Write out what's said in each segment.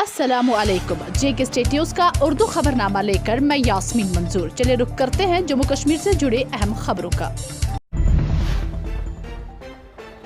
अस्सलामुअलैकुम। JK state news का उर्दू खबरनामा लेकर मैं यास्मीन मंजूर। चलिए रुख करते हैं जम्मू कश्मीर से जुड़े अहम खबरों का।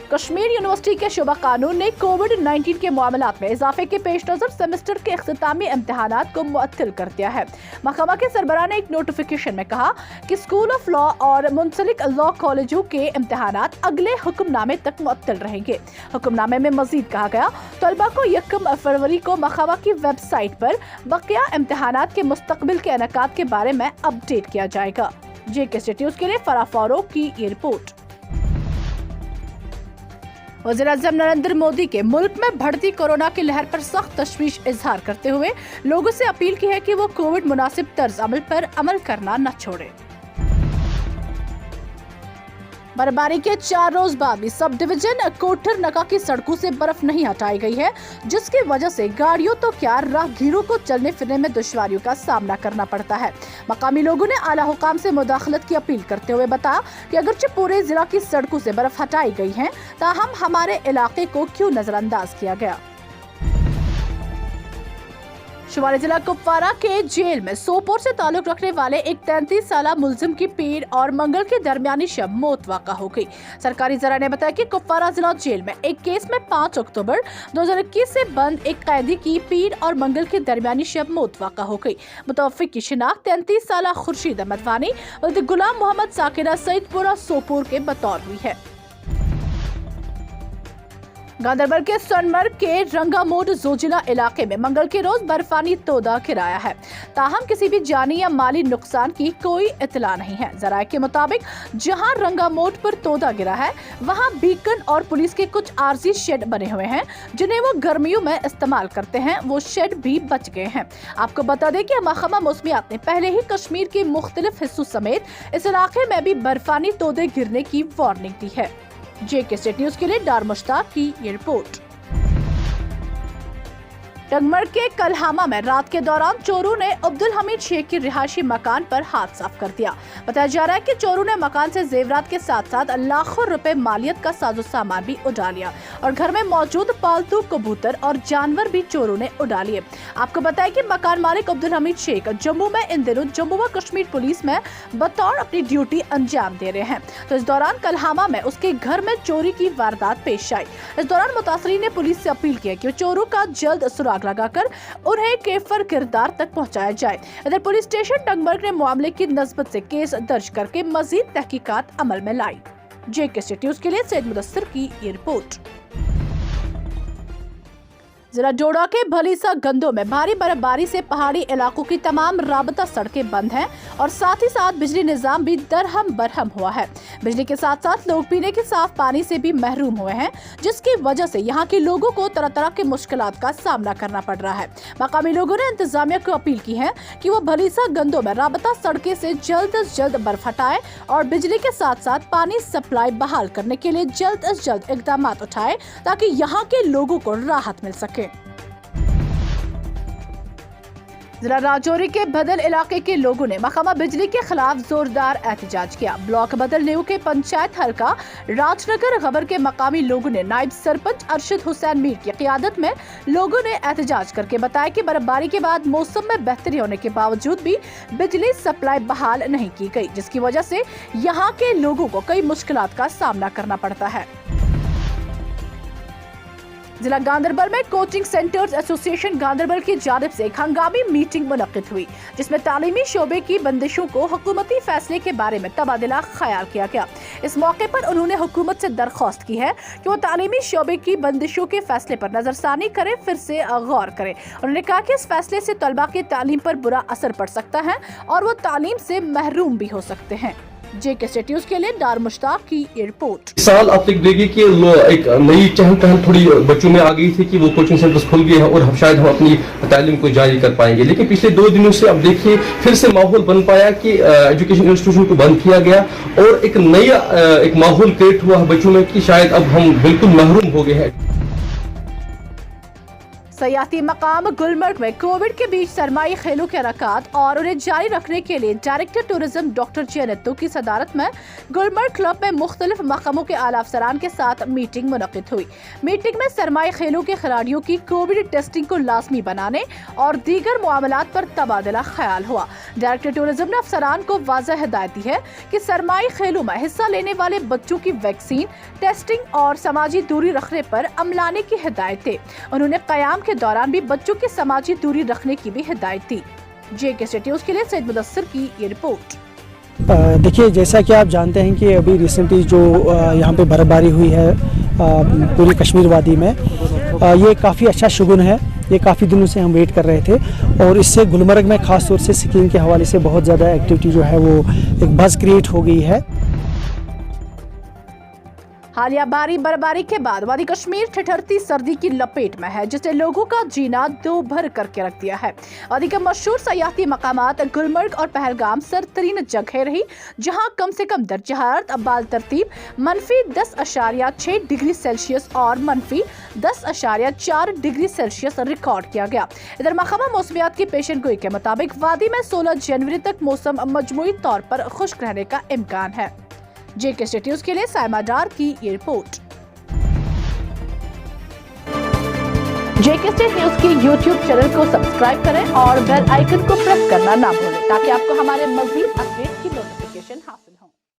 कश्मीर यूनिवर्सिटी के शुबा कानून ने कोविड-19 के मामलात में इजाफे के पेश नजर सेमेस्टर के इख्तितामी इम्तिहानात को मुअत्तल कर दिया है। महकमा के सरबराह ने एक नोटिफिकेशन में कहा कि स्कूल ऑफ लॉ और मुंसलिक लॉ कॉलेजों के इम्तिहानात अगले हुक्मनामे तक मुअत्तल रहेंगे। हुक्मनामे में मजीद कहा गया, तलबा को 1 फरवरी को महकमा की वेबसाइट पर बकिया इम्तिहानात के मुस्तकबिल के इनेकाद के बारे में अपडेट किया जाएगा। JK स्टेट न्यूज़ के लिए फराह फारूक की ये रिपोर्ट। वज़ीर-ए-आज़म नरेंद्र मोदी के मुल्क में बढ़ती कोरोना की लहर पर सख्त तशवीश इजहार करते हुए लोगों से अपील की है कि वो कोविड मुनासिब तर्ज अमल पर अमल करना न छोड़े। बर्फबारी के 4 रोज बाद भी सब डिवीजन कोठर नका की सड़कों से बर्फ नहीं हटाई गई है, जिसकी वजह से गाड़ियों तो क्या राहगीरों को चलने फिरने में दुश्वारियों का सामना करना पड़ता है। मकामी लोगों ने आला हुकाम से मुदाखलत की अपील करते हुए बताया कि अगरचे पूरे जिला की सड़कों से बर्फ हटाई गई है, ताहम हमारे इलाके को क्यों नजरअंदाज किया गया। शुमाली जिला कुपवारा के जेल में सोपोर से ताल्लुक रखने वाले एक 33 साल मुलजिम की पीर और मंगल के दरमियानी शब मौत वाक़ा हो गई। सरकारी जरा ने बताया कि कुपवारा जिला जेल में एक केस में 5 अक्टूबर 2021 से बंद एक कैदी की पीर और मंगल के दरमियानी शब मौत वाक़ा हो गई। मुतवफ़्फ़िक़ की शिनाख्त 33 साल खुर्शीद अहमद वानी और गुलाम मोहम्मद साकिरा सईदपुरा सोपोर के बतौर हुई है। गांधरबल के सोनमर्ग के रंगामोड जोजिला इलाके में मंगल के रोज बर्फानी तोदा गिराया है, ताहम किसी भी जानी या माली नुकसान की कोई इतला नहीं है। जराये के मुताबिक जहां रंगामोड पर तोदा गिरा है, वहां बीकन और पुलिस के कुछ आरजी शेड बने हुए हैं, जिन्हें वो गर्मियों में इस्तेमाल करते हैं। वो शेड भी बच गए हैं। आपको बता दें कि महकमा मौसमियात ने पहले ही कश्मीर के मुख्तलिफ हिस्सों समेत इस इलाके में भी बर्फानी तोदे गिरने की वार्निंग दी है। JK स्टेट न्यूज़ के लिए डार मुश्ताक की ये रिपोर्ट। टंगमर्ग के कलहामा में रात के दौरान चोरों ने अब्दुल हमीद शेख की रिहायशी मकान पर हाथ साफ कर दिया। बताया जा रहा है कि चोरों ने मकान से जेवरात के साथ साथ लाखों रुपए मालियत का साजो सामान भी उड़ा लिया और घर में मौजूद पालतू कबूतर और जानवर भी चोरों ने उड़ा लिए। आपको बताया कि मकान मालिक अब्दुल हमीद शेख जम्मू में इन दिनों जम्मू व कश्मीर पुलिस में बतौर अपनी ड्यूटी अंजाम दे रहे हैं, तो इस दौरान कलहामा में उसके घर में चोरी की वारदात पेश आई। इस दौरान मुतासरीन ने पुलिस से अपील की कि चोरों का जल्द सुराग लगाकर उन्हें केफर किरदार तक पहुंचाया जाए। इधर पुलिस स्टेशन टंगमर्ग ने मामले की नस्बत से केस दर्ज करके मजीद तहकीकात अमल में लाई। JK स्टेट न्यूज़ के लिए सैयद मुदस्सिर की ये रिपोर्ट। जिला डोडा के भलीसा गंदों में भारी बर्फबारी से पहाड़ी इलाकों की तमाम राबता सड़कें बंद हैं और साथ ही साथ बिजली निजाम भी दरहम बरहम हुआ है। बिजली के साथ साथ लोग पीने के साफ पानी से भी महरूम हुए हैं, जिसकी वजह से यहाँ के लोगों को तरह तरह के मुश्किलात का सामना करना पड़ रहा है। मकामी लोगों ने इंतजामिया को अपील की है कि वो भलीसा गंदों में राबता सड़कें से जल्द अज जल्द बर्फ हटाए और बिजली के साथ साथ पानी सप्लाई बहाल करने के लिए जल्द अज जल्द इकदाम उठाए, ताकि यहाँ के लोगों को राहत मिल सके। जिला राजौरी के बदल इलाके के लोगों ने महकमा बिजली के खिलाफ जोरदार एहतजाज किया। ब्लॉक बदल न्यू के पंचायत हल्का राजनगर खबर के मकामी लोगों ने नायब सरपंच अरशद हुसैन मीर की क़ियादत में लोगों ने एहतजाज करके बताया कि बर्फबारी के बाद मौसम में बेहतरी होने के बावजूद भी बिजली सप्लाई बहाल नहीं की गई, जिसकी वजह से यहाँ के लोगों को कई मुश्किलात का सामना करना पड़ता है। जिला गांधरबल में कोचिंग सेंटर्स एसोसिएशन गांधरबल की जानिब से एक हंगामी मीटिंग मुनक्किद हुई, जिसमें तालीमी शोबे की बंदिशों को हुकूमती फैसले के बारे में तबादला ख्याल किया गया। इस मौके पर उन्होंने हुकूमत से दरख्वास्त की है कि वो तालीमी शोबे की बंदिशों के फैसले पर नजरसानी करे, फिर से गौर करे। उन्होंने कहा कि इस फैसले से तलबा की तालीम पर बुरा असर पड़ सकता है और वो तालीम से महरूम भी हो सकते हैं। JK स्टेट न्यूज़ के लिए डार मुश्ताक की ये रिपोर्ट। इस साल आप देखेंगे कि एक नई चहल पहल थोड़ी बच्चों में आ गई थी कि वो कोचिंग सेंटर्स खुल गए हैं और शायद हम अपनी तालीम को जारी कर पाएंगे, लेकिन पिछले 2 दिनों से अब देखिए फिर से माहौल बन पाया कि एजुकेशन इंस्टीट्यूशन को बंद किया गया और एक नया एक माहौल क्रिएट हुआ बच्चों में कि शायद अब हम बिल्कुल महरूम हो गए हैं। सयाहती मकाम गुलमर्ग में कोविड के बीच सरमाई खेलों के इनकाद और उन्हें जारी रखने के लिए डायरेक्टर टूरिज्म डॉक्टर जयनत्तू की सदारत में गुलमर्ग क्लब में मुख्तलिफ महकमों के आला अफसरान के साथ मीटिंग मुनक्किद हुई। मीटिंग में सरमाई खेलों के खिलाड़ियों की कोविड टेस्टिंग को लाजमी बनाने और दीगर मामलात पर तबादला ख्याल हुआ। डायरेक्टर टूरिज्म ने अफसरान को वाज़ेह हिदायत दी है कि सरमाई खेलों में हिस्सा लेने वाले बच्चों की वैक्सीन, टेस्टिंग और समाजी दूरी रखने पर अमलाने की हिदायत दी। उन्होंने क़याम के दौरान भी बच्चों की समाजी दूरी रखने की भी हिदायत दी। JK State News के लिए सैयद मुदस्सिर की ये रिपोर्ट। देखिए, जैसा कि आप जानते हैं कि अभी रिसेंटली जो यहाँ पे बर्फबारी हुई है पूरी कश्मीर वादी में, ये काफ़ी अच्छा शुगुन है। ये काफ़ी दिनों से हम वेट कर रहे थे और इससे गुलमर्ग में ख़ास तौर से स्कीइंग के हवाले से बहुत ज़्यादा एक्टिविटी जो है वो एक बज़ क्रिएट हो गई है। हालिया भारी बर्फबारी के बाद वादी कश्मीर ठिठुरती सर्दी की लपेट में है, जिसने लोगों का जीना दो भर करके रख दिया है। वादी के मशहूर सयाहती मकामात गुलमर्ग और पहलगाम सरतरीन जगह रही, जहां कम से कम दर्जा हरारत अब्बाल तरतीब -10.6 डिग्री सेल्सियस और -10.4 डिग्री सेल्सियस रिकॉर्ड किया गया। इधर महकमा मौसमियात की पेशन गोई के मुताबिक वादी में 16 जनवरी तक मौसम मजमूई तौर पर खुश्क रहने का इम्कान है। JK State News के लिए साइमा डार की ये रिपोर्ट। JK State News की YouTube चैनल को सब्सक्राइब करें और बेल आइकन को प्रेस करना ना भूलें, ताकि आपको हमारे मज़ीद अपडेट की